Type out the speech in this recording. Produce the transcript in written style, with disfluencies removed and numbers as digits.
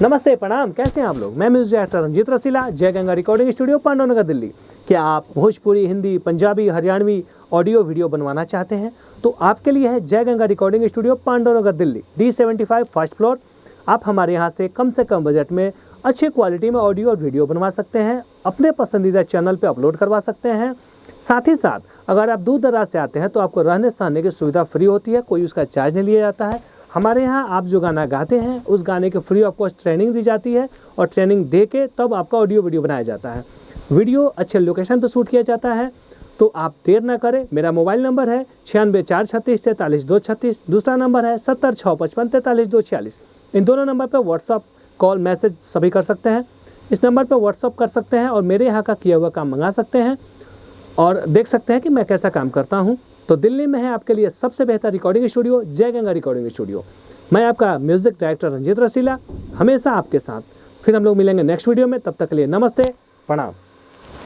नमस्ते, प्रणाम। कैसे हैं आप लोग? मैं म्यूजिक डायरेक्टर रंजीत रसीला, जय गंगा रिकॉर्डिंग स्टूडियो, पांडवनगर, दिल्ली। क्या आप भोजपुरी, हिंदी, पंजाबी, हरियाणवी ऑडियो वीडियो बनवाना चाहते हैं? तो आपके लिए है जय Ganga recording studio, Pandavnagar, Delhi, D75 first floor. आप हमारे यहाँ से कम बजट में अच्छी क्वालिटी में ऑडियो और वीडियो बनवा सकते हैं, अपने पसंदीदा चैनल पर अपलोड करवा सकते हैं। साथ ही साथ अगर आप दूर दराज से आते हैं तो आपको रहने सहने की सुविधा फ्री होती है, कोई उसका चार्ज नहीं लिया जाता है। हमारे यहाँ आप जो गाना गाते हैं उस गाने के फ्री ऑफ कॉस्ट ट्रेनिंग दी जाती है और ट्रेनिंग दे के तब आपका ऑडियो वीडियो बनाया जाता है। वीडियो अच्छे लोकेशन पर शूट किया जाता है। तो आप देर ना करें। मेरा मोबाइल नंबर है 9646343236, दूसरा नंबर है 7065554346। इन दोनों नंबर पर व्हाट्सअप कॉल मैसेज सभी कर सकते हैं। इस नंबर पर व्हाट्सअप कर सकते हैं और मेरे यहाँ का किया हुआ काम मंगा सकते हैं और देख सकते हैं कि मैं कैसा काम करता हूं। तो दिल्ली में है आपके लिए सबसे बेहतर रिकॉर्डिंग स्टूडियो, जय गंगा रिकॉर्डिंग स्टूडियो। मैं आपका म्यूजिक डायरेक्टर रंजीत रसीला, हमेशा आपके साथ। फिर हम लोग मिलेंगे नेक्स्ट वीडियो में। तब तक के लिए नमस्ते, प्रणाम।